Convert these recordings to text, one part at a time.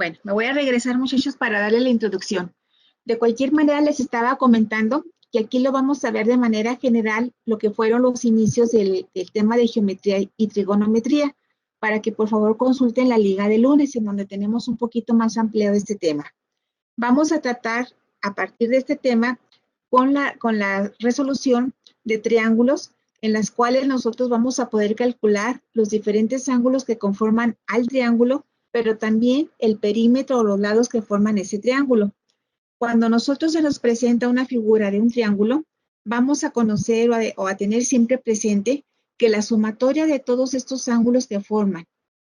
Bueno, me voy a regresar, muchachos, para darle la introducción. De cualquier manera, les estaba comentando que aquí lo vamos a ver de manera general, lo que fueron los inicios del tema de geometría y trigonometría, para que por favor consulten la liga de lunes, en donde tenemos un poquito más ampliado este tema. Vamos a tratar, a partir de este tema, con la resolución de triángulos, en las cuales nosotros vamos a poder calcular los diferentes ángulos que conforman al triángulo, pero también el perímetro o los lados que forman ese triángulo. Cuando nosotros se nos presenta una figura de un triángulo, vamos a conocer o a tener siempre presente que la sumatoria de todos estos ángulos que forman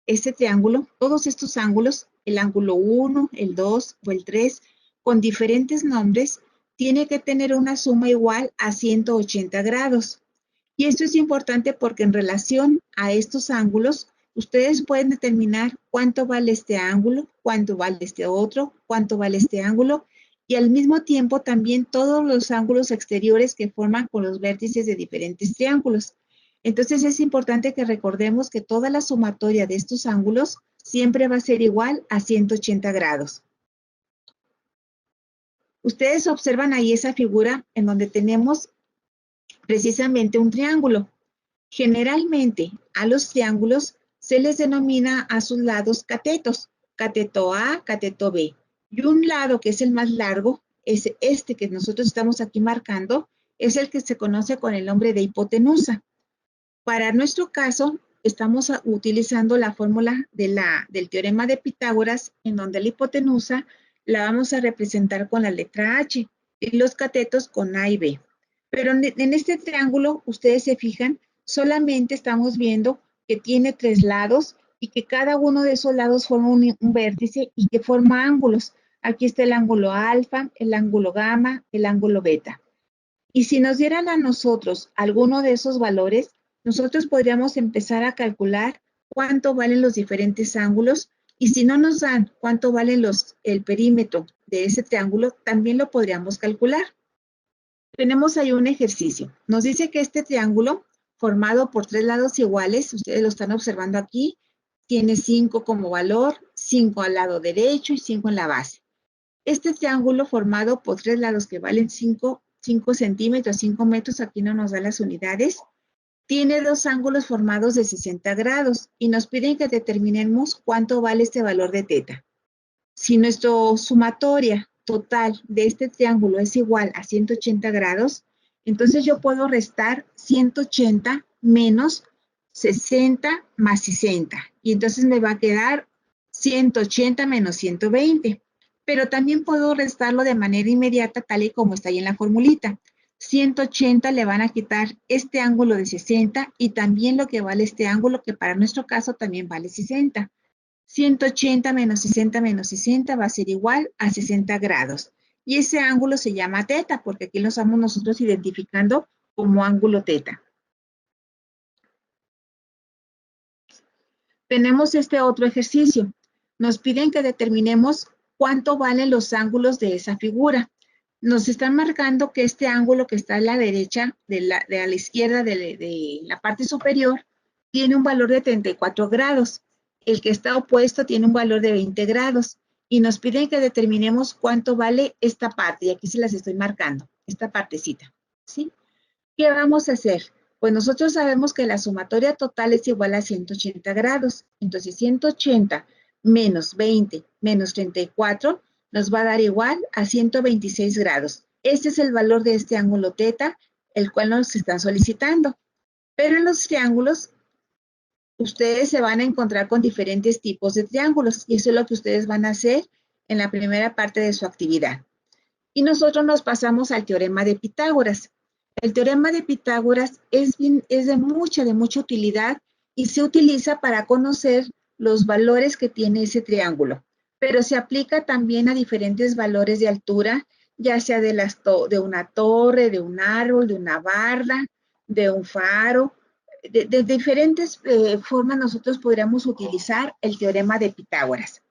este triángulo, todos estos ángulos, el ángulo 1, el 2 o el 3, con diferentes nombres, tiene que tener una suma igual a 180 grados. Y esto es importante porque en relación a estos ángulos, ustedes pueden determinar cuánto vale este ángulo, cuánto vale este otro, cuánto vale este ángulo, y al mismo tiempo también todos los ángulos exteriores que forman con los vértices de diferentes triángulos. Entonces es importante que recordemos que toda la sumatoria de estos ángulos siempre va a ser igual a 180 grados. Ustedes observan ahí esa figura en donde tenemos precisamente un triángulo. Generalmente a los triángulos se les denomina a sus lados catetos, cateto A, cateto B. Y un lado que es el más largo, es este que nosotros estamos aquí marcando, es el que se conoce con el nombre de hipotenusa. Para nuestro caso, estamos utilizando la fórmula del teorema de Pitágoras, en donde la hipotenusa la vamos a representar con la letra H y los catetos con A y B. Pero en este triángulo, ustedes se fijan, solamente estamos viendo que tiene 3 lados y que cada uno de esos lados forma un vértice y que forma ángulos. Aquí está el ángulo alfa, el ángulo gamma, el ángulo beta. Y si nos dieran a nosotros alguno de esos valores, nosotros podríamos empezar a calcular cuánto valen los diferentes ángulos, y si no nos dan cuánto vale el perímetro de ese triángulo, también lo podríamos calcular. Tenemos ahí un ejercicio. Nos dice que este triángulo, formado por 3 lados iguales, ustedes lo están observando aquí, tiene 5 como valor, 5 al lado derecho y 5 en la base. Este triángulo formado por 3 lados que valen 5 centímetros, 5 metros, aquí no nos da las unidades, tiene 2 ángulos formados de 60 grados y nos piden que determinemos cuánto vale este valor de teta. Si nuestra sumatoria total de este triángulo es igual a 180 grados, entonces yo puedo restar 180 menos 60 más 60. Y entonces me va a quedar 180 menos 120. Pero también puedo restarlo de manera inmediata, tal y como está ahí en la formulita. 180 le van a quitar este ángulo de 60 y también lo que vale este ángulo, que para nuestro caso también vale 60. 180 menos 60 va a ser igual a 60 grados. Y ese ángulo se llama teta, porque aquí lo estamos nosotros identificando como ángulo teta. Tenemos este otro ejercicio. Nos piden que determinemos cuánto valen los ángulos de esa figura. Nos están marcando que este ángulo que está a la derecha, de la izquierda de la parte superior, tiene un valor de 34 grados. El que está opuesto tiene un valor de 20 grados. Y nos piden que determinemos cuánto vale esta parte. Y aquí se las estoy marcando, esta partecita. ¿Sí? ¿Qué vamos a hacer? Pues nosotros sabemos que la sumatoria total es igual a 180 grados. Entonces 180 menos 20 menos 34 nos va a dar igual a 126 grados. Este es el valor de este ángulo teta, el cual nos están solicitando. Pero en los triángulos, ustedes se van a encontrar con diferentes tipos de triángulos y eso es lo que ustedes van a hacer en la primera parte de su actividad. Y nosotros nos pasamos al teorema de Pitágoras. El teorema de Pitágoras es de mucha utilidad y se utiliza para conocer los valores que tiene ese triángulo, pero se aplica también a diferentes valores de altura, ya sea de una torre, de un árbol, de una barda, de un faro. De diferentes formas nosotros podríamos utilizar el teorema de Pitágoras.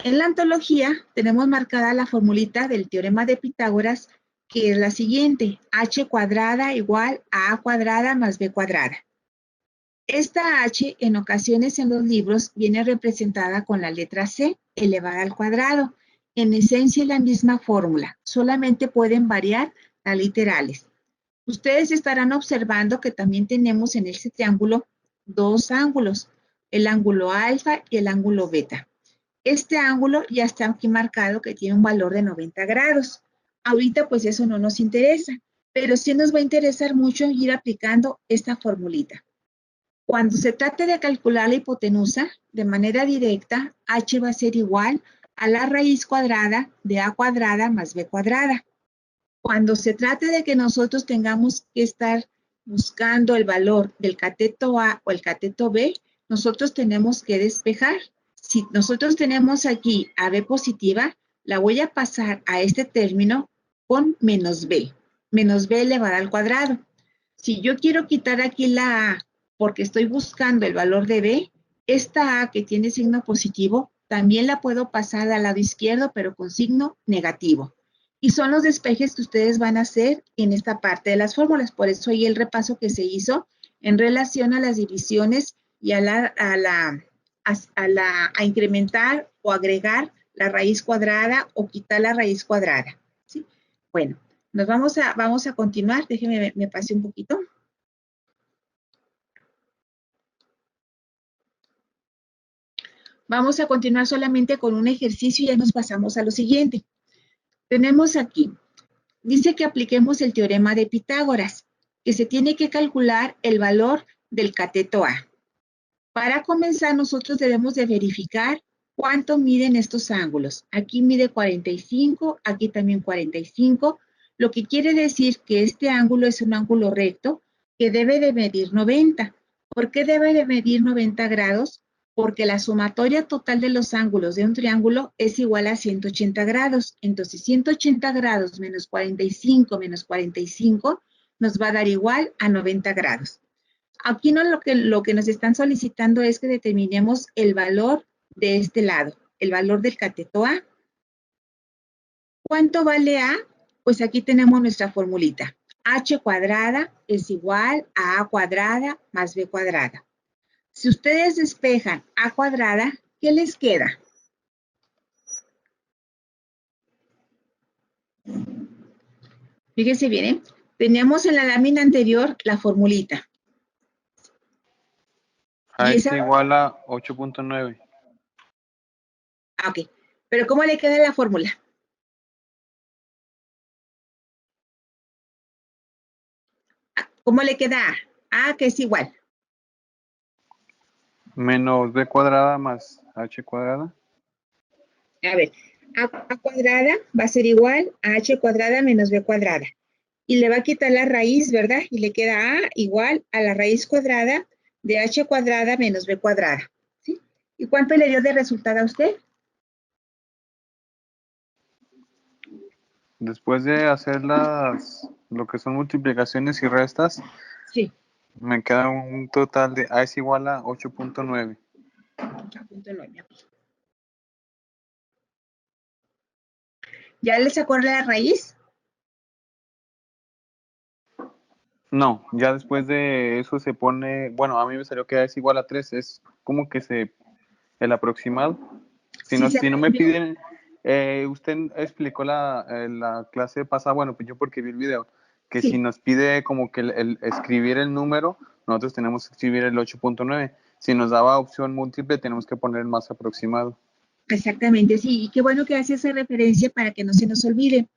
En la antología tenemos marcada la formulita del teorema de Pitágoras, que es la siguiente: h cuadrada igual a a cuadrada más b cuadrada. Esta h en ocasiones en los libros viene representada con la letra c elevada al cuadrado. En esencia es la misma fórmula, solamente pueden variar las literales. Ustedes estarán observando que también tenemos en este triángulo dos ángulos, el ángulo alfa y el ángulo beta. Este ángulo ya está aquí marcado que tiene un valor de 90 grados. Ahorita pues eso no nos interesa, pero sí nos va a interesar mucho ir aplicando esta formulita. Cuando se trate de calcular la hipotenusa de manera directa, h va a ser igual a la raíz cuadrada de a cuadrada más b cuadrada. Cuando se trate de que nosotros tengamos que estar buscando el valor del cateto A o el cateto B, nosotros tenemos que despejar. Si nosotros tenemos aquí AB positiva, la voy a pasar a este término con menos B elevada al cuadrado. Si yo quiero quitar aquí la A porque estoy buscando el valor de B, esta A que tiene signo positivo, también la puedo pasar al lado izquierdo, pero con signo negativo. Y son los despejes que ustedes van a hacer en esta parte de las fórmulas. Por eso ahí el repaso que se hizo en relación a las divisiones y a incrementar o agregar la raíz cuadrada o quitar la raíz cuadrada. ¿Sí? Bueno, vamos a continuar. Déjenme, me pasé un poquito. Vamos a continuar solamente con un ejercicio y ya nos pasamos a lo siguiente. Tenemos aquí, dice que apliquemos el teorema de Pitágoras, que se tiene que calcular el valor del cateto A. Para comenzar, nosotros debemos de verificar cuánto miden estos ángulos. Aquí mide 45, aquí también 45, lo que quiere decir que este ángulo es un ángulo recto que debe de medir 90. ¿Por qué debe de medir 90 grados? Porque la sumatoria total de los ángulos de un triángulo es igual a 180 grados. Entonces, 180 grados menos 45 nos va a dar igual a 90 grados. Aquí no, lo que nos están solicitando es que determinemos el valor de este lado, el valor del cateto A. ¿Cuánto vale A? Pues aquí tenemos nuestra formulita. H cuadrada es igual a A cuadrada más B cuadrada. Si ustedes despejan A cuadrada, ¿qué les queda? Fíjense bien, ¿eh? Teníamos en la lámina anterior la formulita. A es igual a 8.9. Ah, ok. Pero ¿cómo le queda la fórmula? ¿Cómo le queda A? A que es igual. Menos B cuadrada más H cuadrada. A ver, A cuadrada va a ser igual a H cuadrada menos B cuadrada. Y le va a quitar la raíz, ¿verdad? Y le queda A igual a la raíz cuadrada de H cuadrada menos B cuadrada. ¿Sí? ¿Y cuánto le dio de resultado a usted? Después de hacer lo que son multiplicaciones y restas, Sí. me queda un total de A es igual a 8.9. 8.9. ¿Ya le sacó la raíz? No, ya después de eso se pone, bueno, a mí me salió que A es igual a 3, es como que el aproximado. Si Sí, no me piden, usted explicó la clase pasada, bueno, pues yo porque vi el video, que sí. si nos pide como que el escribir el número, nosotros tenemos que escribir el 8.9. Si nos daba opción múltiple, tenemos que poner el más aproximado. Exactamente, sí. Y qué bueno que hace esa referencia para que no se nos olvide.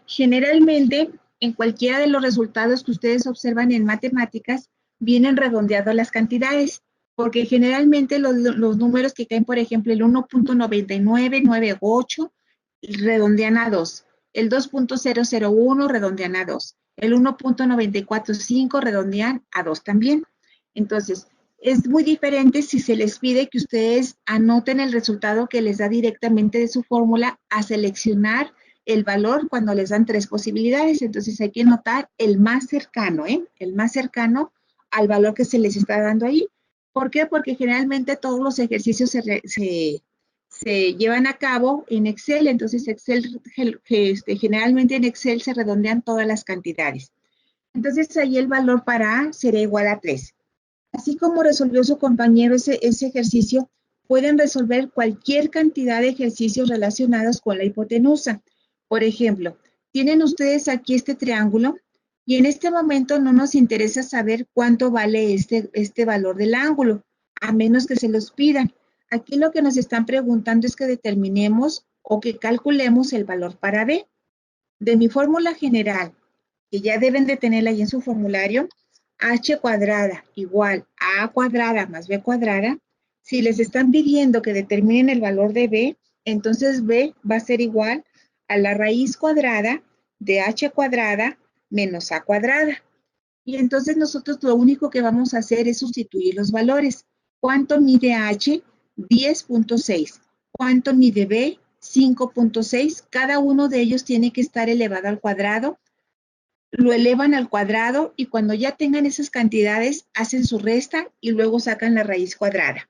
Generalmente, en cualquiera de los resultados que ustedes observan en matemáticas, vienen redondeados las cantidades, porque generalmente los números que caen, por ejemplo, el 1.9998 redondean a 2, el 2.001 redondean a 2, el 1.945 redondean a 2 también. Entonces, es muy diferente si se les pide que ustedes anoten el resultado que les da directamente de su fórmula a seleccionar el valor cuando les dan tres posibilidades. Entonces hay que anotar el más cercano, el más cercano al valor que se les está dando ahí. ¿Por qué? Porque generalmente todos los ejercicios se llevan a cabo en Excel. Entonces Excel, generalmente en Excel se redondean todas las cantidades. Entonces ahí el valor para A sería igual a 3. Así como resolvió su compañero ese ejercicio, pueden resolver cualquier cantidad de ejercicios relacionados con la hipotenusa. Por ejemplo, tienen ustedes aquí este triángulo y en este momento no nos interesa saber cuánto vale este valor del ángulo, a menos que se los pidan. Aquí lo que nos están preguntando es que determinemos o que calculemos el valor para B. De mi fórmula general, que ya deben de tenerla ahí en su formulario, h cuadrada igual a cuadrada más b cuadrada. Si les están pidiendo que determinen el valor de b, entonces b va a ser igual a la raíz cuadrada de h cuadrada menos a cuadrada. Y entonces nosotros lo único que vamos a hacer es sustituir los valores. ¿Cuánto mide h? 10.6. ¿Cuánto mide b? 5.6. Cada uno de ellos tiene que estar elevado al cuadrado. Lo elevan al cuadrado y cuando ya tengan esas cantidades, hacen su resta y luego sacan la raíz cuadrada.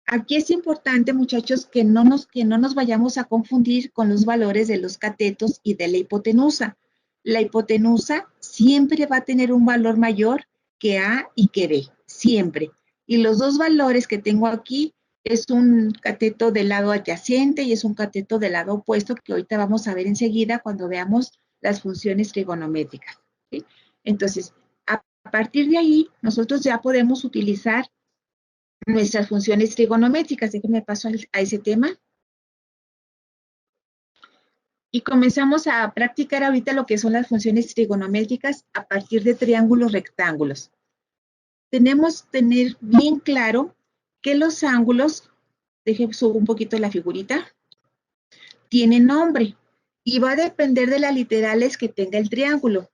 Aquí es importante, muchachos, que no nos vayamos a confundir con los valores de los catetos y de la hipotenusa. La hipotenusa siempre va a tener un valor mayor que A y que B, siempre. Y los dos valores que tengo aquí es un cateto del lado adyacente y es un cateto del lado opuesto que ahorita vamos a ver enseguida cuando veamos las funciones trigonométricas, ¿sí? Entonces, a partir de ahí, nosotros ya podemos utilizar nuestras funciones trigonométricas. Déjenme paso a ese tema. Y comenzamos a practicar ahorita lo que son las funciones trigonométricas a partir de triángulos rectángulos. Tenemos que tener bien claro que los ángulos, déjenme subir un poquito la figurita, tienen nombre y va a depender de las literales que tenga el triángulo.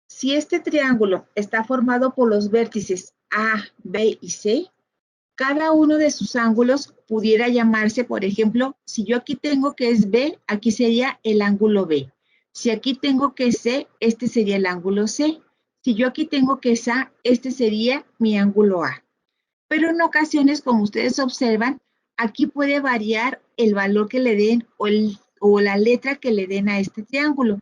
Si este triángulo está formado por los vértices A, B y C, cada uno de sus ángulos pudiera llamarse, por ejemplo, si yo aquí tengo que es B, aquí sería el ángulo B. Si aquí tengo que es C, este sería el ángulo C. Si yo aquí tengo que es A, este sería mi ángulo A. Pero en ocasiones, como ustedes observan, aquí puede variar el valor que le den o la letra que le den a este triángulo.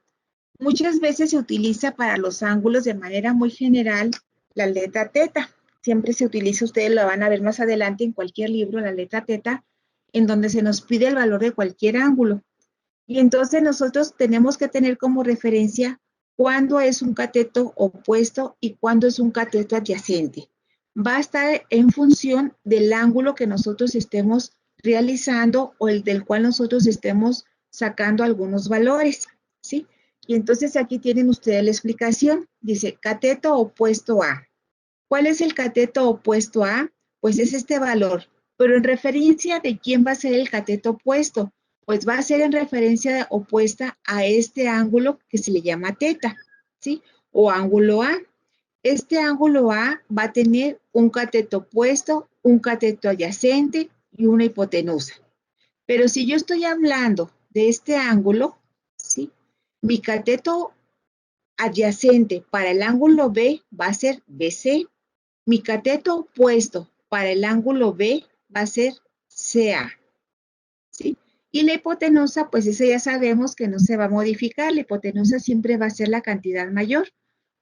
Muchas veces se utiliza para los ángulos de manera muy general la letra teta. Siempre se utiliza, ustedes lo van a ver más adelante en cualquier libro, la letra teta, en donde se nos pide el valor de cualquier ángulo. Y entonces nosotros tenemos que tener como referencia cuándo es un cateto opuesto y cuándo es un cateto adyacente. Va a estar en función del ángulo que nosotros estemos realizando o el del cual nosotros estemos sacando algunos valores, ¿sí? Y entonces aquí tienen ustedes la explicación. Dice, cateto opuesto a. ¿Cuál es el cateto opuesto a? Pues es este valor. Pero en referencia de quién va a ser el cateto opuesto, pues va a ser en referencia opuesta a este ángulo que se le llama teta, ¿sí? O ángulo A. Este ángulo A va a tener un cateto opuesto, un cateto adyacente y una hipotenusa. Pero si yo estoy hablando de este ángulo, ¿sí? Mi cateto adyacente para el ángulo B va a ser BC. Mi cateto opuesto para el ángulo B va a ser CA, ¿sí? Y la hipotenusa, pues esa ya sabemos que no se va a modificar. La hipotenusa siempre va a ser la cantidad mayor.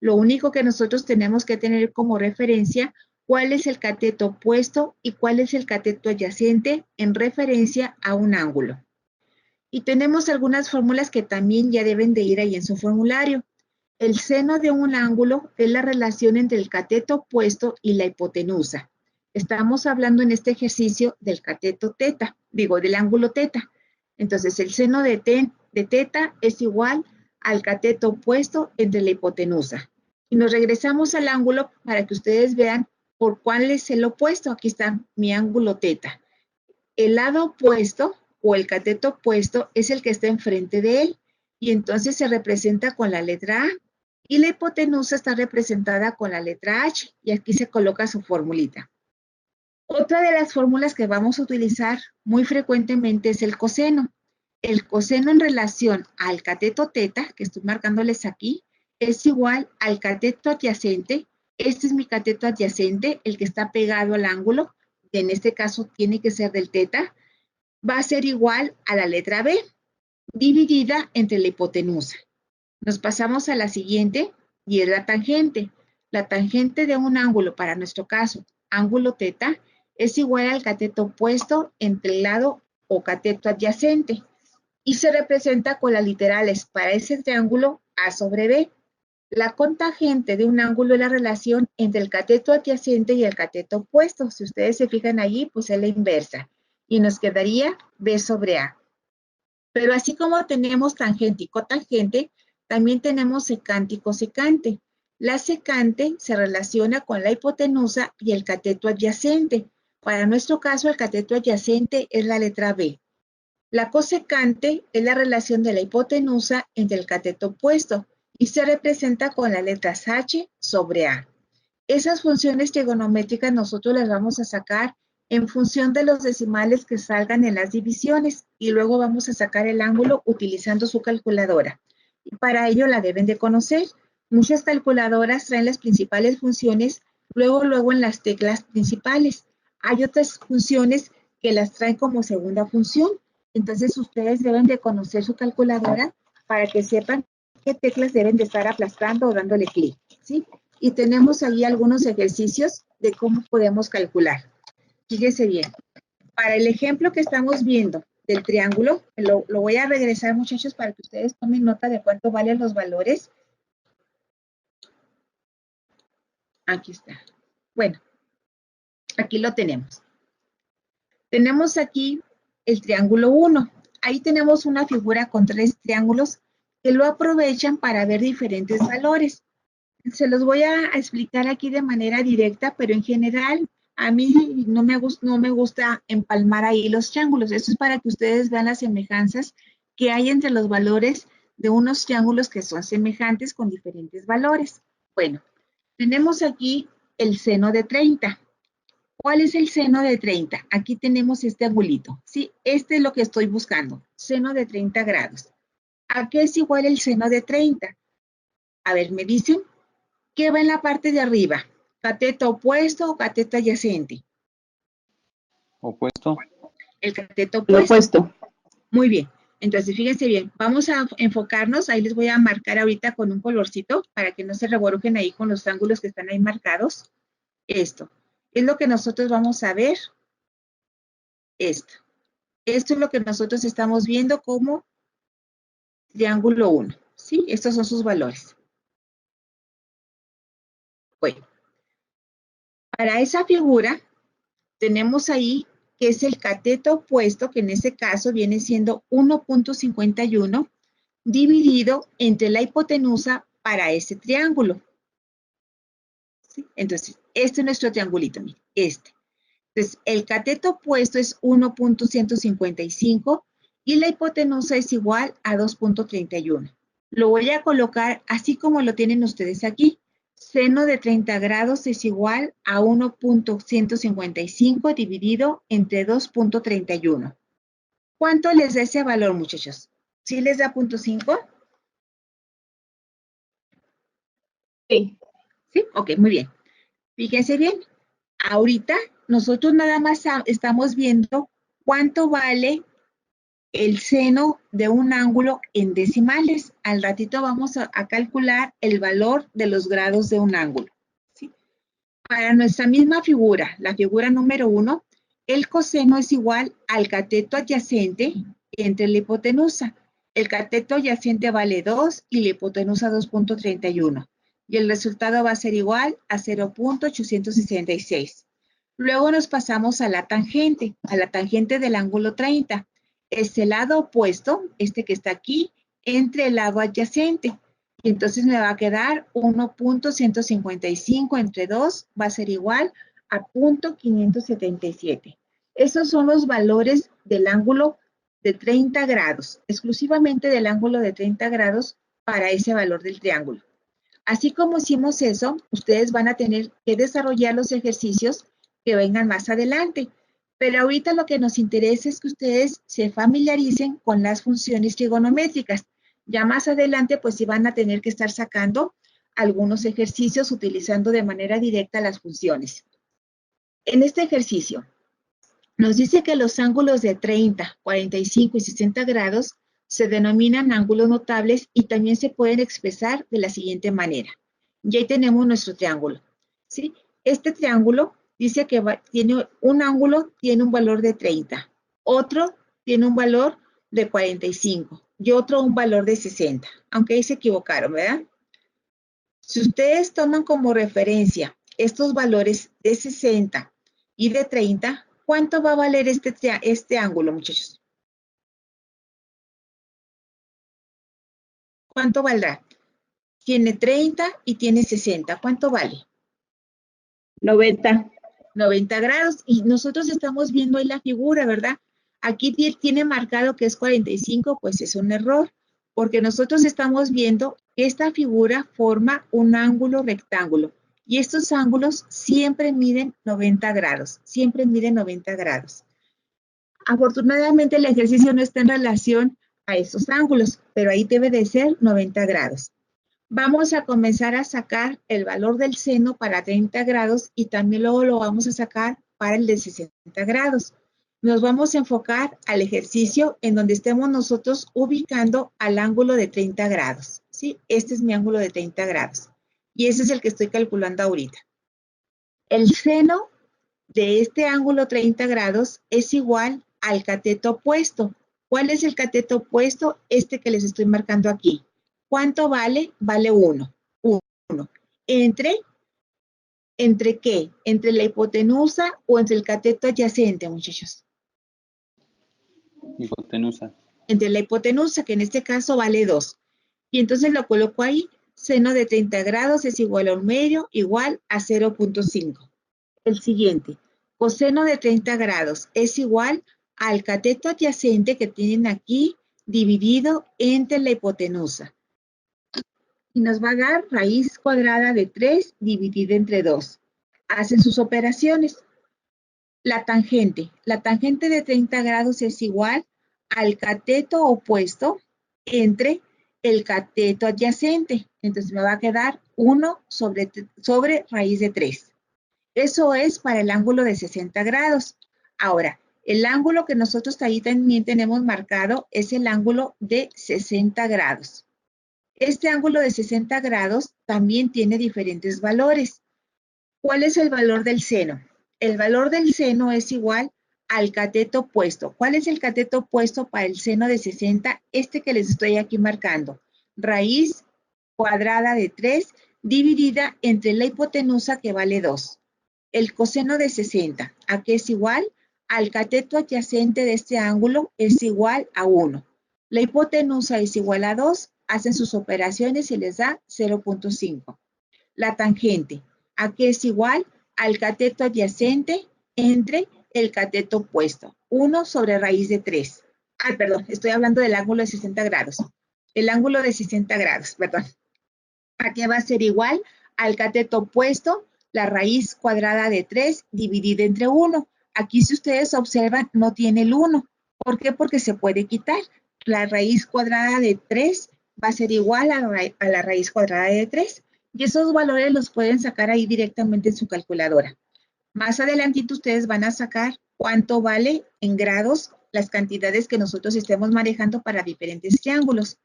Lo único que nosotros tenemos que tener como referencia cuál es el cateto opuesto y cuál es el cateto adyacente en referencia a un ángulo. Y tenemos algunas fórmulas que también ya deben de ir ahí en su formulario. El seno de un ángulo es la relación entre el cateto opuesto y la hipotenusa. Estamos hablando en este ejercicio del cateto teta, del ángulo teta. Entonces, el seno de teta es igual al cateto opuesto entre la hipotenusa. Y nos regresamos al ángulo para que ustedes vean por cuál es el opuesto. Aquí está mi ángulo teta. El lado opuesto o el cateto opuesto es el que está enfrente de él y entonces se representa con la letra A y la hipotenusa está representada con la letra H y aquí se coloca su formulita. Otra de las fórmulas que vamos a utilizar muy frecuentemente es el coseno. El coseno en relación al cateto teta, que estoy marcándoles aquí, es igual al cateto adyacente. Este es mi cateto adyacente, el que está pegado al ángulo, que en este caso tiene que ser del teta, va a ser igual a la letra B, dividida entre la hipotenusa. Nos pasamos a la siguiente, y es la tangente. La tangente de un ángulo, para nuestro caso, ángulo teta, es igual al cateto opuesto entre el lado o cateto adyacente y se representa con las literales para ese triángulo A sobre B. La cotangente de un ángulo es la relación entre el cateto adyacente y el cateto opuesto. Si ustedes se fijan allí, pues es la inversa. Y nos quedaría B sobre A. Pero así como tenemos tangente y cotangente, también tenemos secante y cosecante. La secante se relaciona con la hipotenusa y el cateto adyacente. Para nuestro caso, el cateto adyacente es la letra B. La cosecante es la relación de la hipotenusa entre el cateto opuesto y se representa con las letras H sobre A. Esas funciones trigonométricas nosotros las vamos a sacar en función de los decimales que salgan en las divisiones y luego vamos a sacar el ángulo utilizando su calculadora. Y para ello la deben de conocer. Muchas calculadoras traen las principales funciones luego en las teclas principales. Hay otras funciones que las traen como segunda función. Entonces ustedes deben de conocer su calculadora para que sepan qué teclas deben de estar aplastando o dándole clic, ¿sí? Y tenemos ahí algunos ejercicios de cómo podemos calcular. Fíjese bien. Para el ejemplo que estamos viendo del triángulo, lo voy a regresar, muchachos, para que ustedes tomen nota de cuánto valen los valores. Aquí está. Bueno, aquí lo tenemos. Tenemos aquí el triángulo 1. Ahí tenemos una figura con 3 triángulos que lo aprovechan para ver diferentes valores. Se los voy a explicar aquí de manera directa, pero en general a mí no me gusta empalmar ahí los triángulos. Esto es para que ustedes vean las semejanzas que hay entre los valores de unos triángulos que son semejantes con diferentes valores. Bueno, tenemos aquí el seno de 30. ¿Cuál es el seno de 30? Aquí tenemos este angulito, ¿sí? Este es lo que estoy buscando, seno de 30 grados. ¿A qué es igual el seno de 30? A ver, me dicen, ¿qué va en la parte de arriba? ¿Cateto opuesto o cateto adyacente? Opuesto. El cateto Lo opuesto. opuesto. Muy bien. Entonces, fíjense bien, vamos a enfocarnos, ahí les voy a marcar ahorita con un colorcito para que no se reborujen ahí con los ángulos que están ahí marcados. Esto es lo que nosotros vamos a ver. Esto es lo que nosotros estamos viendo como triángulo 1. ¿Sí? Estos son sus valores. Bueno, para esa figura tenemos ahí que es el cateto opuesto, que en este caso viene siendo 1.51 dividido entre la hipotenusa para ese triángulo. ¿Sí? Entonces, este es nuestro triangulito, miren, este. Entonces, el cateto opuesto es 1.155 y la hipotenusa es igual a 2.31. Lo voy a colocar así como lo tienen ustedes aquí. Seno de 30 grados es igual a 1.155 dividido entre 2.31. ¿Cuánto les da ese valor, muchachos? ¿Sí les da 0.5? Sí. ¿Sí? Ok, muy bien. Fíjense bien. Ahorita nosotros nada más estamos viendo cuánto vale el seno de un ángulo en decimales. Al ratito vamos a calcular el valor de los grados de un ángulo. ¿Sí? Para nuestra misma figura, la figura número 1, el coseno es igual al cateto adyacente entre la hipotenusa. El cateto adyacente vale 2 y la hipotenusa 2.31. Y el resultado va a ser igual a 0.866. Luego nos pasamos a la tangente del ángulo 30. Es el lado opuesto, este que está aquí, entre el lado adyacente. Y entonces me va a quedar 1.155 entre 2 va a ser igual a 0.577. Esos son los valores del ángulo de 30 grados, exclusivamente del ángulo de 30 grados para ese valor del triángulo. Así como hicimos eso, ustedes van a tener que desarrollar los ejercicios que vengan más adelante. Pero ahorita lo que nos interesa es que ustedes se familiaricen con las funciones trigonométricas. Ya más adelante, pues sí van a tener que estar sacando algunos ejercicios utilizando de manera directa las funciones. En este ejercicio, nos dice que los ángulos de 30, 45 y 60 grados se denominan ángulos notables y también se pueden expresar de la siguiente manera. Y ahí tenemos nuestro triángulo, ¿sí? Este triángulo dice que tiene un ángulo, tiene un valor de 30, otro tiene un valor de 45 y otro un valor de 60, aunque ahí se equivocaron, ¿verdad? Si ustedes toman como referencia estos valores de 60 y de 30, ¿cuánto va a valer este ángulo, muchachos? ¿Cuánto valdrá? Tiene 30 y tiene 60. ¿Cuánto vale? 90. 90 grados. Y nosotros estamos viendo ahí la figura, ¿verdad? Aquí tiene marcado que es 45, pues es un error, porque nosotros estamos viendo que esta figura forma un ángulo rectángulo. Y estos ángulos siempre miden 90 grados, siempre miden 90 grados. Afortunadamente el ejercicio no está en relación a esos ángulos, pero ahí debe de ser 90 grados. Vamos a comenzar a sacar el valor del seno para 30 grados y también luego lo vamos a sacar para el de 60 grados. Nos vamos a enfocar al ejercicio en donde estemos nosotros ubicando al ángulo de 30 grados. ¿Sí? Este es mi ángulo de 30 grados. Y ese es el que estoy calculando ahorita. El seno de este ángulo 30 grados es igual al cateto opuesto. ¿Cuál es el cateto opuesto? Este que les estoy marcando aquí. ¿Cuánto vale? Vale 1. 1. ¿Entre qué? ¿Entre la hipotenusa o entre el cateto adyacente, muchachos? Hipotenusa. Entre la hipotenusa, que en este caso vale 2. Y entonces lo coloco ahí. Seno de 30 grados es igual a 1 medio, igual a 0.5. El siguiente. Coseno de 30 grados es igual al cateto adyacente que tienen aquí dividido entre la hipotenusa. Y nos va a dar raíz cuadrada de 3 dividida entre 2. Hacen sus operaciones. La tangente de 30 grados es igual al cateto opuesto entre el cateto adyacente. Entonces me va a quedar 1 sobre raíz de 3. Eso es para el ángulo de 60 grados. Ahora, el ángulo que nosotros ahí también tenemos marcado es el ángulo de 60 grados. Este ángulo de 60 grados también tiene diferentes valores. ¿Cuál es el valor del seno? El valor del seno es igual al cateto opuesto. ¿Cuál es el cateto opuesto para el seno de 60? Este que les estoy aquí marcando. Raíz cuadrada de 3 dividida entre la hipotenusa que vale 2. El coseno de 60, ¿a qué es igual? Al cateto adyacente de este ángulo es igual a 1. La hipotenusa es igual a 2, hacen sus operaciones y les da 0.5. La tangente, ¿a qué es igual? Al cateto adyacente entre el cateto opuesto, 1 sobre raíz de 3. Perdón, estoy hablando del ángulo de 60 grados. El ángulo de 60 grados, perdón. ¿A qué va a ser igual? Al cateto opuesto, la raíz cuadrada de 3 dividida entre 1. Aquí, si ustedes observan, no tiene el 1. ¿Por qué? Porque se puede quitar. La raíz cuadrada de 3 va a ser igual a la raíz cuadrada de 3. Y esos valores los pueden sacar ahí directamente en su calculadora. Más adelantito ustedes van a sacar cuánto vale en grados las cantidades que nosotros estemos manejando para diferentes triángulos.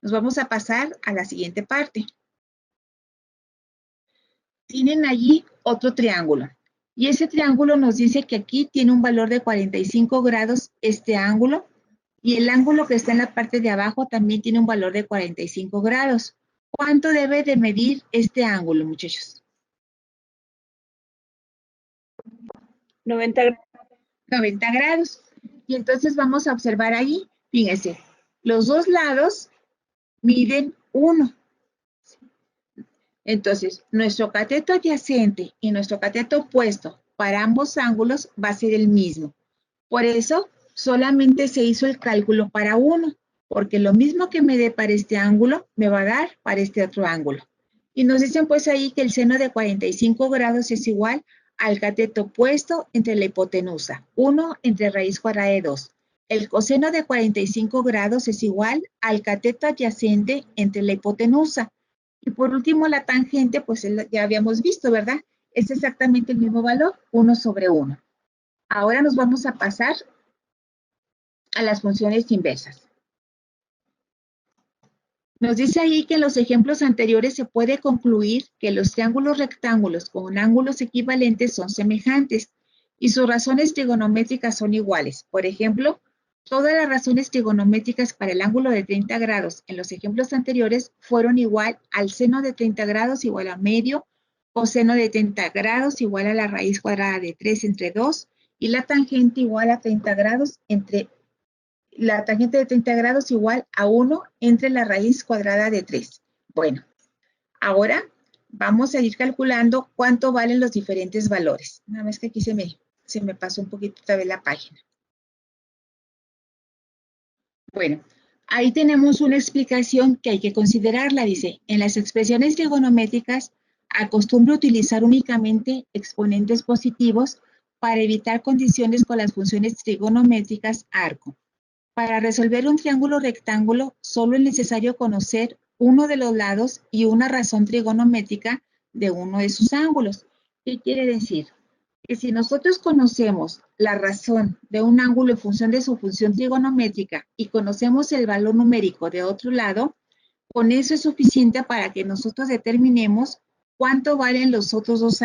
Nos vamos a pasar a la siguiente parte. Tienen allí otro triángulo. Y ese triángulo nos dice que aquí tiene un valor de 45 grados este ángulo. Y el ángulo que está en la parte de abajo también tiene un valor de 45 grados. ¿Cuánto debe de medir este ángulo, muchachos? 90. 90 grados. Y entonces vamos a observar ahí, fíjense, los dos lados miden 1. Entonces, nuestro cateto adyacente y nuestro cateto opuesto para ambos ángulos va a ser el mismo. Por eso, solamente se hizo el cálculo para uno, porque lo mismo que me dé para este ángulo, me va a dar para este otro ángulo. Y nos dicen pues ahí que el seno de 45 grados es igual al cateto opuesto entre la hipotenusa, 1 entre raíz cuadrada de 2. El coseno de 45 grados es igual al cateto adyacente entre la hipotenusa. Y por último, la tangente, pues ya habíamos visto, ¿verdad? Es exactamente el mismo valor, 1 sobre 1. Ahora nos vamos a pasar a las funciones inversas. Nos dice ahí que en los ejemplos anteriores se puede concluir que los triángulos rectángulos con ángulos equivalentes son semejantes y sus razones trigonométricas son iguales. Por ejemplo, todas las razones trigonométricas para el ángulo de 30 grados en los ejemplos anteriores fueron igual al seno de 30 grados igual a medio, coseno de 30 grados igual a la raíz cuadrada de 3 entre 2 y la tangente igual a 30 grados entre la tangente de 30 grados igual a 1 entre la raíz cuadrada de 3. Bueno, ahora vamos a ir calculando cuánto valen los diferentes valores. Nada más que aquí se me pasó un poquito otra vez la página. Bueno, ahí tenemos una explicación que hay que considerarla. Dice, en las expresiones trigonométricas acostumbro utilizar únicamente exponentes positivos para evitar condiciones con las funciones trigonométricas arco. Para resolver un triángulo rectángulo, solo es necesario conocer uno de los lados y una razón trigonométrica de uno de sus ángulos. ¿Qué quiere decir? Que si nosotros conocemos la razón de un ángulo en función de su función trigonométrica y conocemos el valor numérico de otro lado, con eso es suficiente para que nosotros determinemos cuánto valen los otros dos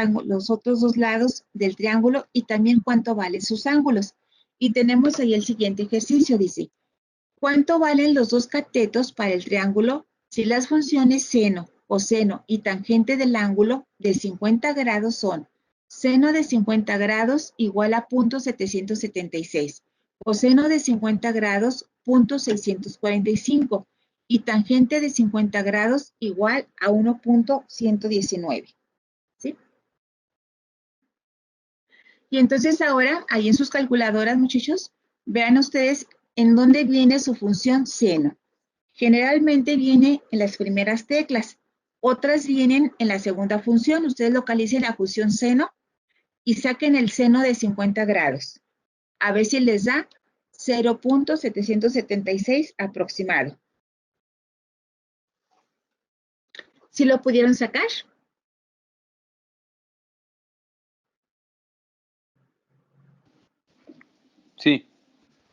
lados del triángulo y también cuánto valen sus ángulos. Y tenemos ahí el siguiente ejercicio, dice, ¿cuánto valen los dos catetos para el triángulo si las funciones seno, coseno y tangente del ángulo de 50 grados son seno de 50 grados igual a 0.776, coseno de 50 grados 0.645 y tangente de 50 grados igual a 1.119? ¿Sí? Y entonces ahora, ahí en sus calculadoras, muchachos, vean ustedes en dónde viene su función seno. Generalmente viene en las primeras teclas, otras vienen en la segunda función. Ustedes localicen la función seno y saquen el seno de 50 grados. A ver si les da 0.776 aproximado. ¿Sí lo pudieron sacar? Sí.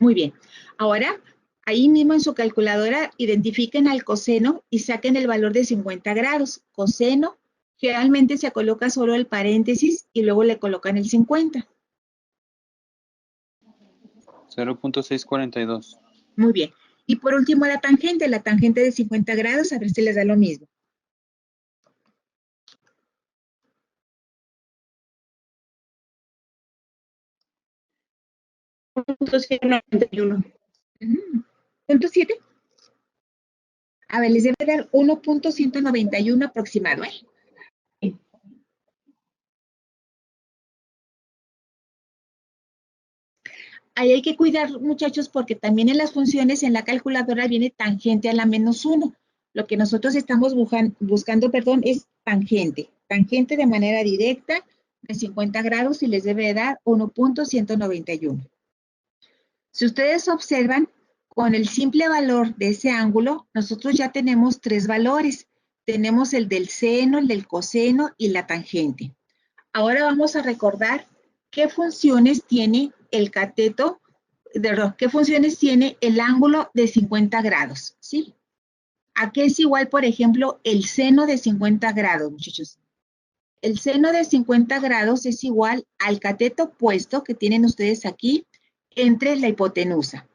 Muy bien. Ahora, ahí mismo en su calculadora, identifiquen al coseno y saquen el valor de 50 grados. Coseno, generalmente se coloca solo el paréntesis y luego le colocan el 50. 0.642. Muy bien. Y por último, la tangente de 50 grados, a ver si les da lo mismo. ¿Punto 7? A ver, les debe dar 1.191 aproximado, ¿eh? Ahí hay que cuidar, muchachos, porque también en las funciones en la calculadora viene tangente a la -1. Lo que nosotros estamos buscando, es tangente. Tangente de manera directa de 50 grados y les debe dar 1.191. Si ustedes observan, con el simple valor de ese ángulo, nosotros ya tenemos tres valores. Tenemos el del seno, el del coseno y la tangente. Ahora vamos a recordar qué funciones tiene el cateto, qué funciones tiene el ángulo de 50 grados, ¿sí? ¿A qué es igual, por ejemplo, el seno de 50 grados, muchachos? El seno de 50 grados es igual al cateto opuesto que tienen ustedes aquí entre la hipotenusa.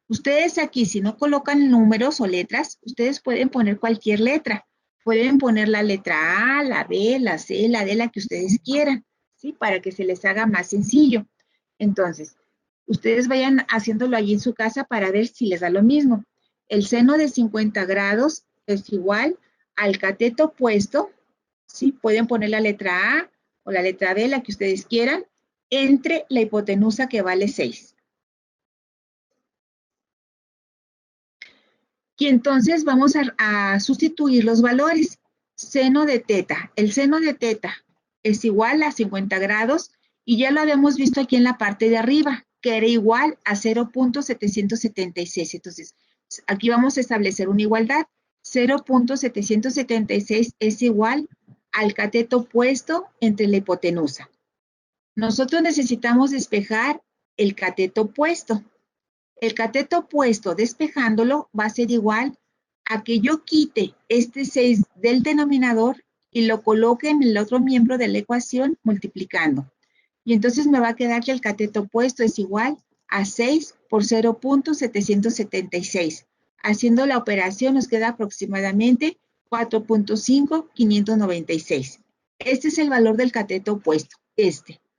Ustedes aquí, si no colocan números o letras, ustedes pueden poner cualquier letra. Pueden poner la letra A, la B, la C, la D, la que ustedes quieran, ¿sí? Para que se les haga más sencillo. Entonces, ustedes vayan haciéndolo allí en su casa para ver si les da lo mismo. El seno de 50 grados es igual al cateto opuesto, ¿sí? Pueden poner la letra A o la letra B, la que ustedes quieran, entre la hipotenusa que vale 6. Y entonces vamos a sustituir los valores. Seno de teta. El seno de teta es igual a 50 grados y ya lo habíamos visto aquí en la parte de arriba, que era igual a 0.776. Entonces, aquí vamos a establecer una igualdad. 0.776 es igual al cateto opuesto entre la hipotenusa. Nosotros necesitamos despejar el cateto opuesto. El cateto opuesto, despejándolo, va a ser igual a que yo quite este 6 del denominador y lo coloque en el otro miembro de la ecuación multiplicando. Y entonces me va a quedar que el cateto opuesto es igual a 6 por 0.776. Haciendo la operación nos queda aproximadamente 4.596. Este es el valor del cateto opuesto,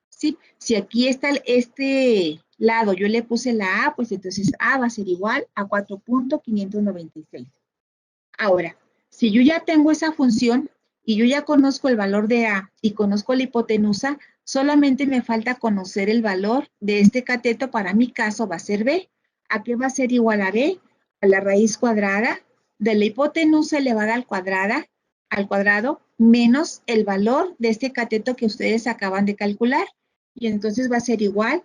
¿sí? Si aquí está este lado, yo le puse la A, pues entonces A va a ser igual a 4.596. Ahora, si yo ya tengo esa función y yo ya conozco el valor de A y conozco la hipotenusa, solamente me falta conocer el valor de este cateto, para mi caso va a ser B. ¿A qué va a ser igual a B? A la raíz cuadrada de la hipotenusa elevada al cuadrado, menos el valor de este cateto que ustedes acaban de calcular. Y entonces va a ser igual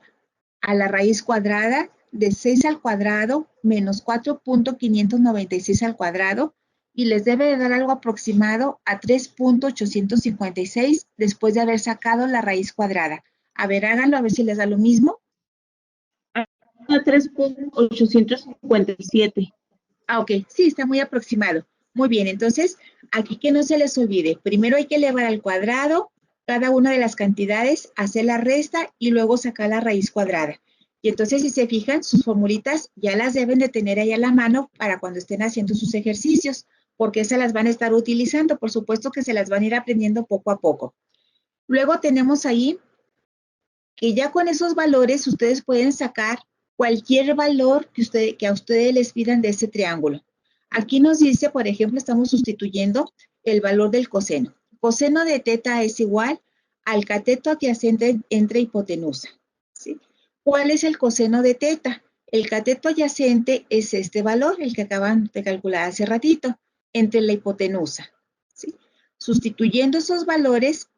a la raíz cuadrada de 6 al cuadrado menos 4.596 al cuadrado, y les debe de dar algo aproximado a 3.856 después de haber sacado la raíz cuadrada. A ver, háganlo a ver si les da lo mismo. A 3.857. Ok, sí, está muy aproximado. Muy bien, entonces, aquí que no se les olvide, primero hay que elevar al cuadrado cada una de las cantidades, hacer la resta y luego sacar la raíz cuadrada. Y entonces, si se fijan, sus formulitas ya las deben de tener ahí a la mano para cuando estén haciendo sus ejercicios, porque esas las van a estar utilizando. Por supuesto que se las van a ir aprendiendo poco a poco. Luego tenemos ahí que ya con esos valores ustedes pueden sacar cualquier valor que a ustedes les pidan de ese triángulo. Aquí nos dice, por ejemplo, estamos sustituyendo el valor del coseno. Coseno de teta es igual al cateto adyacente entre hipotenusa, ¿sí? ¿Cuál es el coseno de teta? El cateto adyacente es este valor, el que acaban de calcular hace ratito, entre la hipotenusa, ¿sí? Sustituyendo esos valores,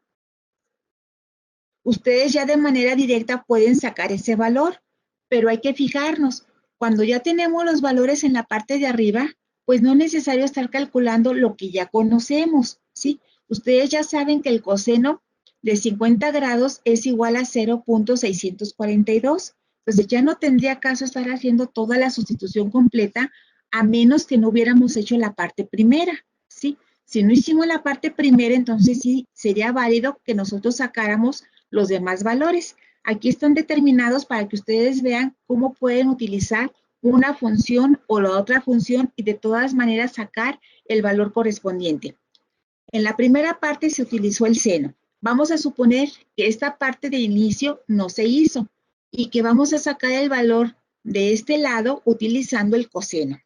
ustedes ya de manera directa pueden sacar ese valor, pero hay que fijarnos, cuando ya tenemos los valores en la parte de arriba, pues no es necesario estar calculando lo que ya conocemos, ¿sí? Ustedes ya saben que el coseno de 50 grados es igual a 0.642. Entonces ya no tendría caso estar haciendo toda la sustitución completa a menos que no hubiéramos hecho la parte primera, ¿sí? Si no hicimos la parte primera, entonces sí sería válido que nosotros sacáramos los demás valores. Aquí están determinados para que ustedes vean cómo pueden utilizar una función o la otra función y de todas maneras sacar el valor correspondiente. En la primera parte se utilizó el seno. Vamos a suponer que esta parte de inicio no se hizo y que vamos a sacar el valor de este lado utilizando el coseno.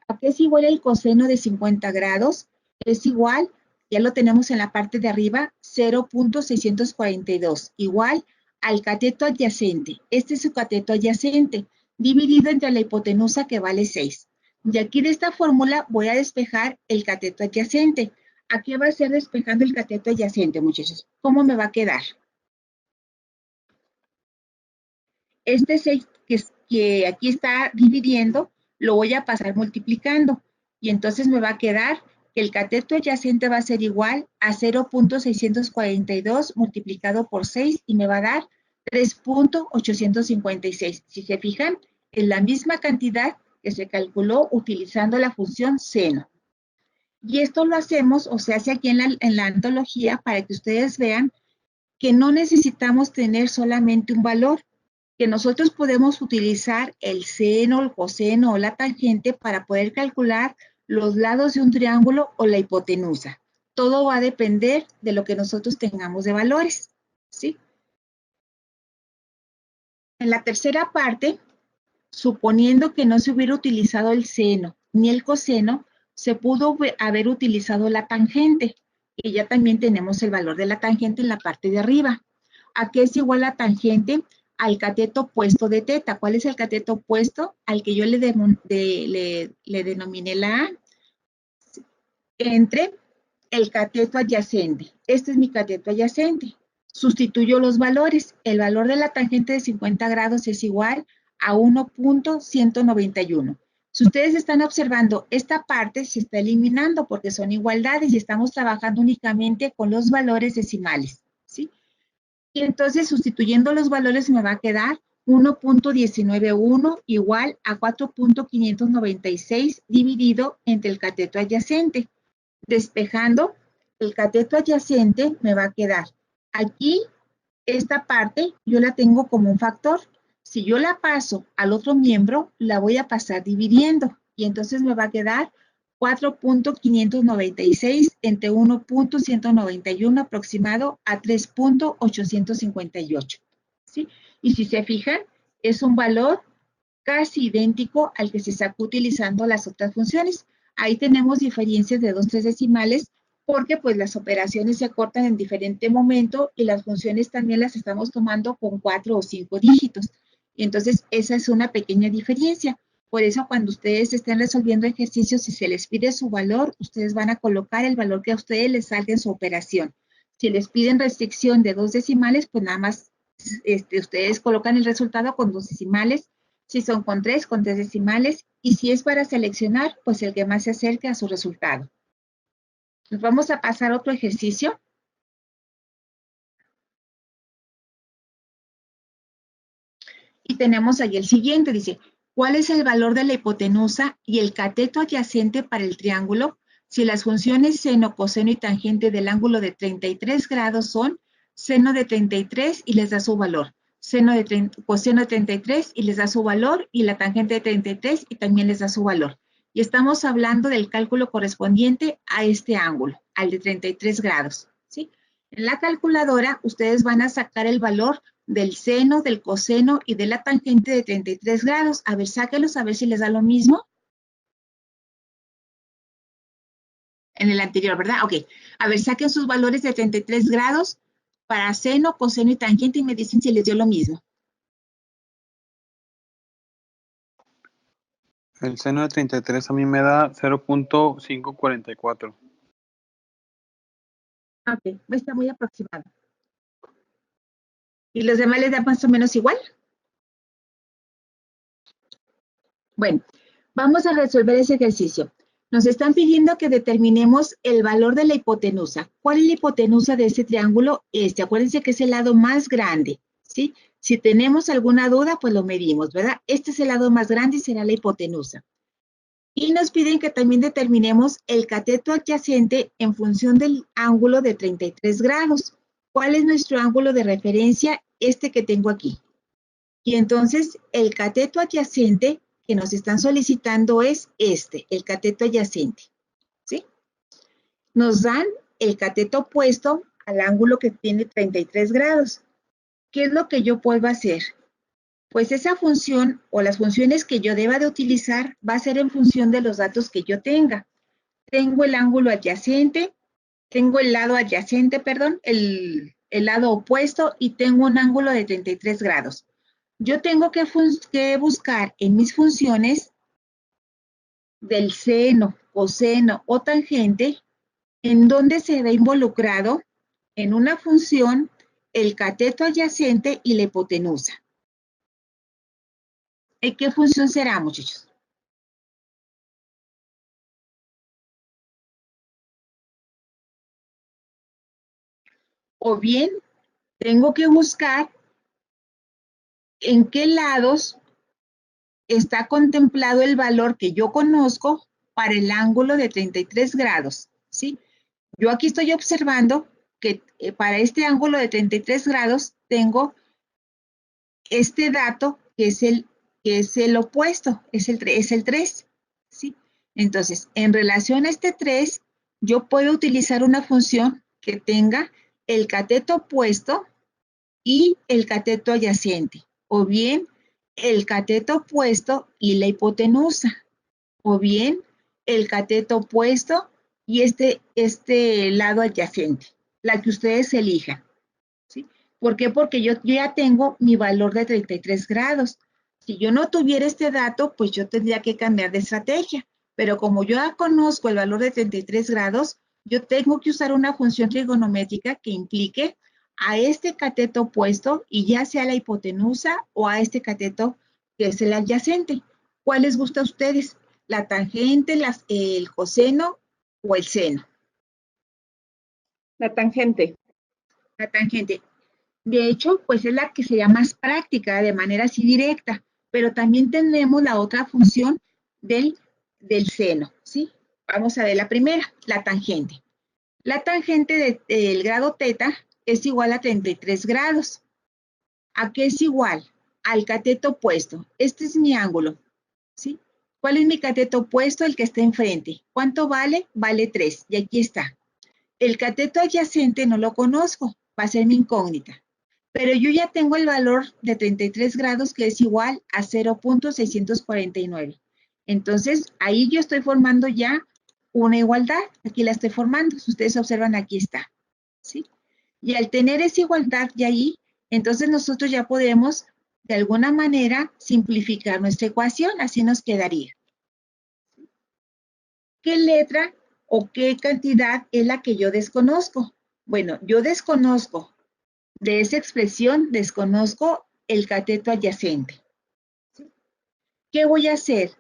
¿A qué es igual el coseno de 50 grados? Es igual, ya lo tenemos en la parte de arriba, 0.642, igual al cateto adyacente. Este es su cateto adyacente, dividido entre la hipotenusa que vale 6. Y aquí de esta fórmula voy a despejar el cateto adyacente. ¿A qué va a ser despejando el cateto adyacente, muchachos? ¿Cómo me va a quedar? Este 6 que aquí está dividiendo, lo voy a pasar multiplicando. Y entonces me va a quedar que el cateto adyacente va a ser igual a 0.642 multiplicado por 6 y me va a dar 3.856. Si se fijan, es la misma cantidad que se calculó utilizando la función seno. Y esto lo hacemos, o se hace aquí en la antología para que ustedes vean que no necesitamos tener solamente un valor, que nosotros podemos utilizar el seno, el coseno o la tangente para poder calcular los lados de un triángulo o la hipotenusa. Todo va a depender de lo que nosotros tengamos de valores, ¿sí? En la tercera parte, suponiendo que no se hubiera utilizado el seno ni el coseno, se pudo haber utilizado la tangente, y ya también tenemos el valor de la tangente en la parte de arriba. ¿A qué es igual la tangente? Al cateto opuesto de teta. ¿Cuál es el cateto opuesto? Al que yo le denominé la A. Entre el cateto adyacente. Este es mi cateto adyacente. Sustituyo los valores. El valor de la tangente de 50 grados es igual a 1.191. Si ustedes están observando, esta parte se está eliminando porque son igualdades y estamos trabajando únicamente con los valores decimales, ¿sí? Y entonces, sustituyendo los valores, me va a quedar 1.191 igual a 4.596 dividido entre el cateto adyacente. Despejando el cateto adyacente me va a quedar aquí, esta parte yo la tengo como un factor. Si yo la paso al otro miembro, la voy a pasar dividiendo y entonces me va a quedar 4.596 entre 1.191 aproximado a 3.858. ¿Sí? Y si se fijan, es un valor casi idéntico al que se está utilizando las otras funciones. Ahí tenemos diferencias de 2-3 decimales porque pues las operaciones se acortan en diferente momento y las funciones también las estamos tomando con 4 o 5 dígitos. Y entonces esa es una pequeña diferencia. Por eso cuando ustedes estén resolviendo ejercicios, si se les pide su valor, ustedes van a colocar el valor que a ustedes les salga en su operación. Si les piden restricción de 2 decimales, pues nada más ustedes colocan el resultado con 2 decimales. Si son con 3 decimales. Y si es para seleccionar, pues el que más se acerque a su resultado. Nos vamos a pasar a otro ejercicio. Y tenemos ahí el siguiente, dice, ¿cuál es el valor de la hipotenusa y el cateto adyacente para el triángulo si las funciones seno, coseno y tangente del ángulo de 33 grados son seno de 33 y les da su valor, coseno de 33 y les da su valor y la tangente de 33 y también les da su valor? Y estamos hablando del cálculo correspondiente a este ángulo, al de 33 grados, ¿sí? En la calculadora ustedes van a sacar el valor del seno, del coseno y de la tangente de 33 grados. A ver, sáquenlos a ver si les da lo mismo. En el anterior, ¿verdad? Ok. A ver, saquen sus valores de 33 grados para seno, coseno y tangente y me dicen si les dio lo mismo. El seno de 33 a mí me da 0.544. Ok, está muy aproximado. ¿Y los demás les da más o menos igual? Bueno, vamos a resolver ese ejercicio. Nos están pidiendo que determinemos el valor de la hipotenusa. ¿Cuál es la hipotenusa de ese triángulo? Acuérdense que es el lado más grande, ¿sí? Si tenemos alguna duda, pues lo medimos, ¿verdad? Este es el lado más grande y será la hipotenusa. Y nos piden que también determinemos el cateto adyacente en función del ángulo de 33 grados. ¿Cuál es nuestro ángulo de referencia? Este que tengo aquí. Y entonces el cateto adyacente que nos están solicitando es el cateto adyacente, ¿sí? Nos dan el cateto opuesto al ángulo que tiene 33 grados. ¿Qué es lo que yo puedo hacer? Pues esa función o las funciones que yo deba de utilizar va a ser en función de los datos que yo tenga. Tengo el ángulo adyacente, tengo el lado adyacente, perdón, el lado opuesto y tengo un ángulo de 33 grados. Yo tengo que buscar en mis funciones del seno, coseno o tangente, en donde se ve involucrado en una función el cateto adyacente y la hipotenusa. ¿En qué función será, muchachos? O bien, tengo que buscar en qué lados está contemplado el valor que yo conozco para el ángulo de 33 grados, ¿sí? Yo aquí estoy observando que para este ángulo de 33 grados tengo este dato que es el opuesto, es el 3, ¿sí? Entonces, en relación a este 3, yo puedo utilizar una función que tenga el cateto opuesto y el cateto adyacente, o bien el cateto opuesto y la hipotenusa, o bien el cateto opuesto y este lado adyacente, la que ustedes elijan, ¿sí? ¿Por qué? Porque yo ya tengo mi valor de 33 grados. Si yo no tuviera este dato, pues yo tendría que cambiar de estrategia, pero como yo ya conozco el valor de 33 grados, yo tengo que usar una función trigonométrica que implique a este cateto opuesto y ya sea la hipotenusa o a este cateto que es el adyacente. ¿Cuál les gusta a ustedes? ¿La tangente, el coseno o el seno? La tangente. La tangente. De hecho, pues es la que sería más práctica, de manera así directa, pero también tenemos la otra función del seno, ¿sí? Vamos a ver la primera, la tangente. La tangente del grado teta es igual a 33 grados. ¿A qué es igual? Al cateto opuesto. Este es mi ángulo, ¿sí? ¿Cuál es mi cateto opuesto? El que está enfrente. ¿Cuánto vale? Vale 3, y aquí está. El cateto adyacente no lo conozco, va a ser mi incógnita. Pero yo ya tengo el valor de 33 grados, que es igual a 0.649. Entonces, ahí yo estoy formando ya una igualdad. Aquí la estoy formando. Si ustedes observan, aquí está, ¿sí? Y al tener esa igualdad ya ahí, entonces nosotros ya podemos, de alguna manera, simplificar nuestra ecuación. Así nos quedaría. ¿Qué letra o qué cantidad es la que yo desconozco? Bueno, yo desconozco de esa expresión, desconozco el cateto adyacente. ¿Qué voy a hacer?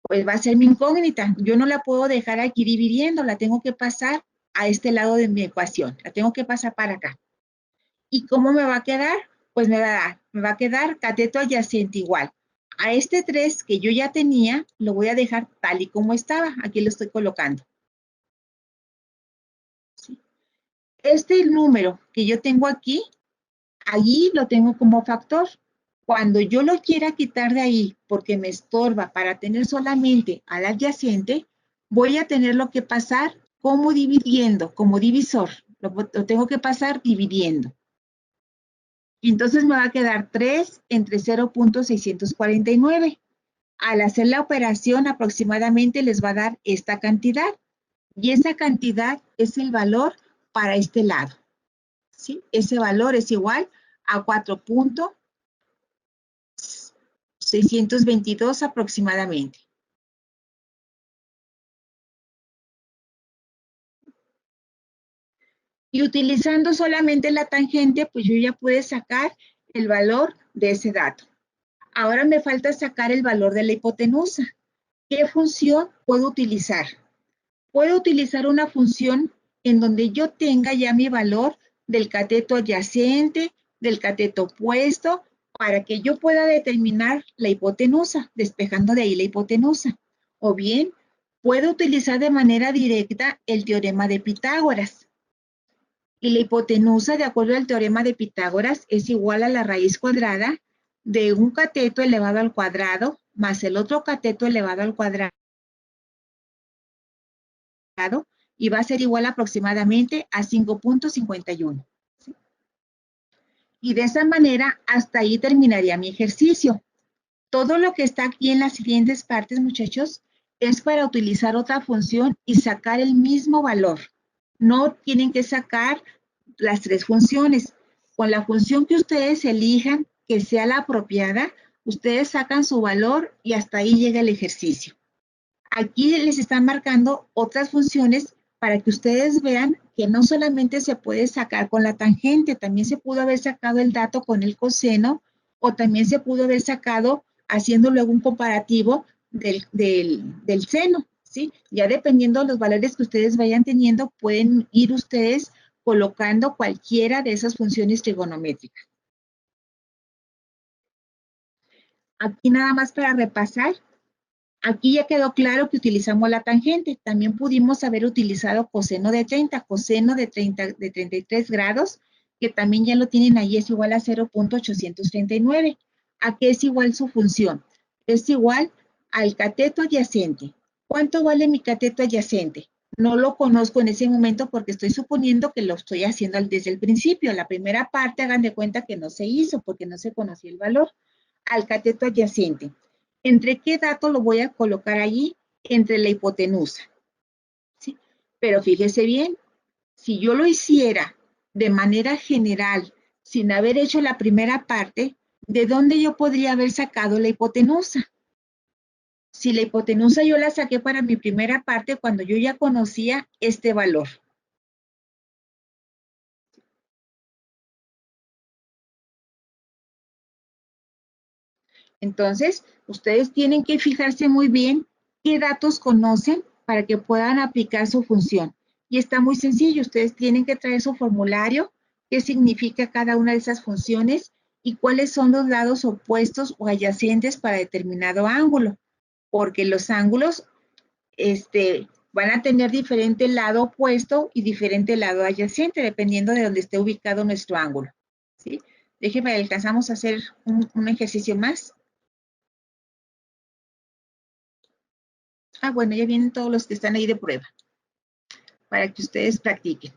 Pues va a ser mi incógnita. Yo no la puedo dejar aquí dividiendo, la tengo que pasar a este lado de mi ecuación. La tengo que pasar para acá. ¿Y cómo me va a quedar? Pues me va a quedar cateto adyacente igual. A este 3 que yo ya tenía, lo voy a dejar tal y como estaba. Aquí lo estoy colocando. ¿Sí? Este número que yo tengo aquí, allí lo tengo como factor. Cuando yo lo quiera quitar de ahí porque me estorba para tener solamente al adyacente, voy a tenerlo que pasar como dividiendo, como divisor. Lo tengo que pasar dividiendo. Y entonces me va a quedar 3 entre 0.649. Al hacer la operación aproximadamente les va a dar esta cantidad. Y esa cantidad es el valor para este lado, ¿sí? Ese valor es igual a 4.622 aproximadamente. Y utilizando solamente la tangente, pues yo ya pude sacar el valor de ese dato. Ahora me falta sacar el valor de la hipotenusa. ¿Qué función puedo utilizar? Puedo utilizar una función en donde yo tenga ya mi valor del cateto adyacente, del cateto opuesto, para que yo pueda determinar la hipotenusa, despejando de ahí la hipotenusa. O bien, puedo utilizar de manera directa el teorema de Pitágoras. Y la hipotenusa, de acuerdo al teorema de Pitágoras, es igual a la raíz cuadrada de un cateto elevado al cuadrado más el otro cateto elevado al cuadrado, y va a ser igual aproximadamente a 5.51. ¿Sí? Y de esa manera, hasta ahí terminaría mi ejercicio. Todo lo que está aquí en las siguientes partes, muchachos, es para utilizar otra función y sacar el mismo valor. No tienen que sacar las tres funciones. Con la función que ustedes elijan, que sea la apropiada, ustedes sacan su valor y hasta ahí llega el ejercicio. Aquí les están marcando otras funciones para que ustedes vean que no solamente se puede sacar con la tangente, también se pudo haber sacado el dato con el coseno, o también se pudo haber sacado haciendo luego un comparativo del seno, ¿sí? Ya dependiendo de los valores que ustedes vayan teniendo, pueden ir ustedes colocando cualquiera de esas funciones trigonométricas. Aquí nada más para repasar. Aquí ya quedó claro que utilizamos la tangente. También pudimos haber utilizado coseno de 30, coseno de 33 grados, que también ya lo tienen ahí, es igual a 0.839. ¿A qué es igual su función? Es igual al cateto adyacente. ¿Cuánto vale mi cateto adyacente? No lo conozco en ese momento porque estoy suponiendo que lo estoy haciendo desde el principio. La primera parte, hagan de cuenta que no se hizo porque no se conocía el valor. Al cateto adyacente. ¿Entre qué dato lo voy a colocar allí? Entre la hipotenusa. ¿Sí? Pero fíjese bien, si yo lo hiciera de manera general, sin haber hecho la primera parte, ¿de dónde yo podría haber sacado la hipotenusa? Si la hipotenusa yo la saqué para mi primera parte cuando yo ya conocía este valor. Entonces, ustedes tienen que fijarse muy bien qué datos conocen para que puedan aplicar su función. Y está muy sencillo, ustedes tienen que traer su formulario qué significa cada una de esas funciones y cuáles son los lados opuestos o adyacentes para determinado ángulo, porque los ángulos van a tener diferente lado opuesto y diferente lado adyacente, dependiendo de donde esté ubicado nuestro ángulo, ¿sí? Déjenme, alcanzamos a hacer un ejercicio más. Bueno, ya vienen todos los que están ahí de prueba, para que ustedes practiquen.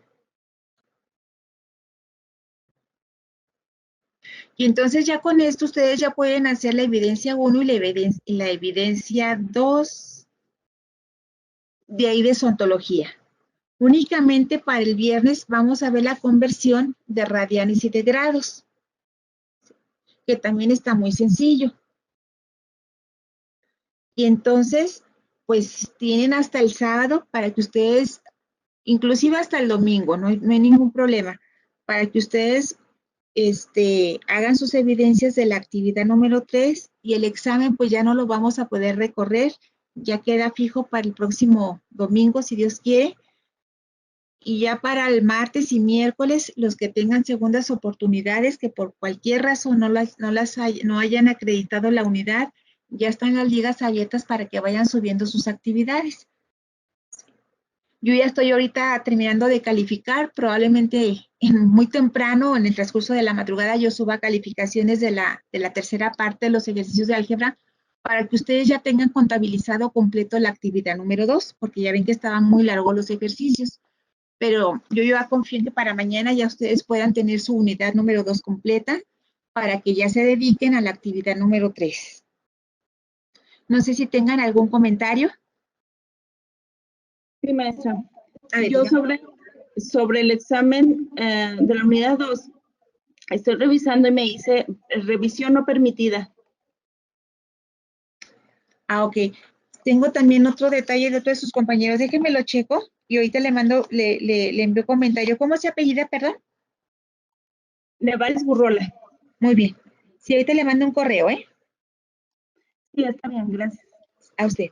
Y entonces ya con esto ustedes ya pueden hacer la evidencia 1 y la evidencia 2 de ahí de su ontología. Únicamente para el viernes vamos a ver la conversión de radianes y de grados, que también está muy sencillo. Y entonces, pues tienen hasta el sábado para que ustedes, inclusive hasta el domingo, no hay ningún problema, para que ustedes hagan sus evidencias de la actividad número 3 y el examen pues ya no lo vamos a poder recorrer, ya queda fijo para el próximo domingo, si Dios quiere. Y ya para el martes y miércoles, los que tengan segundas oportunidades, que por cualquier razón no hayan acreditado la unidad, ya están las ligas abiertas para que vayan subiendo sus actividades. Yo ya estoy ahorita terminando de calificar, probablemente muy temprano, en el transcurso de la madrugada, yo suba calificaciones de la tercera parte de los ejercicios de álgebra, para que ustedes ya tengan contabilizado completo la actividad número 2, porque ya ven que estaban muy largos los ejercicios. Pero yo ya confío en que para mañana ya ustedes puedan tener su unidad número 2 completa, para que ya se dediquen a la actividad número 3. No sé si tengan algún comentario. Sí, maestra. A ver, Yo sobre el examen de la unidad 2, estoy revisando y me dice revisión no permitida. Ok. Tengo también otro detalle de otro de sus compañeros. Déjenme lo checo y ahorita le mando, le envío comentario. ¿Cómo se apellida, perdón? Nevares Burrola. Muy bien. Sí, ahorita le mando un correo, ¿eh? Sí, está bien, gracias. A usted.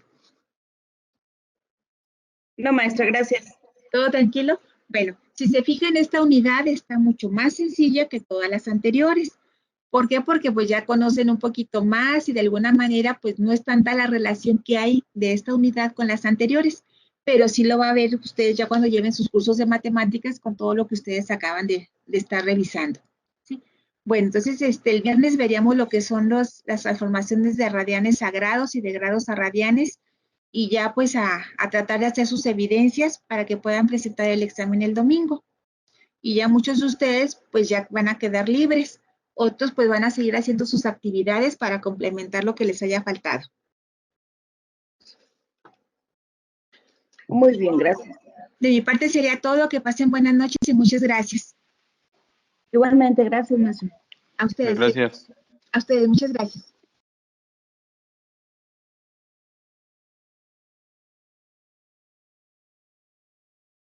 No, maestra, gracias. ¿Todo tranquilo? Bueno, si se fijan, esta unidad está mucho más sencilla que todas las anteriores. ¿Por qué? Porque pues ya conocen un poquito más y de alguna manera pues no es tanta la relación que hay de esta unidad con las anteriores, pero sí lo va a ver ustedes ya cuando lleven sus cursos de matemáticas con todo lo que ustedes acaban de estar revisando, ¿sí? Bueno, entonces el viernes veríamos lo que son las transformaciones de radianes a grados y de grados a radianes, y ya pues a tratar de hacer sus evidencias para que puedan presentar el examen el domingo. Y ya muchos de ustedes pues ya van a quedar libres. Otros pues van a seguir haciendo sus actividades para complementar lo que les haya faltado. Muy bien, gracias. De mi parte sería todo. Que pasen buenas noches y muchas gracias. Igualmente, gracias, maestra. A ustedes. Gracias. A ustedes, muchas gracias.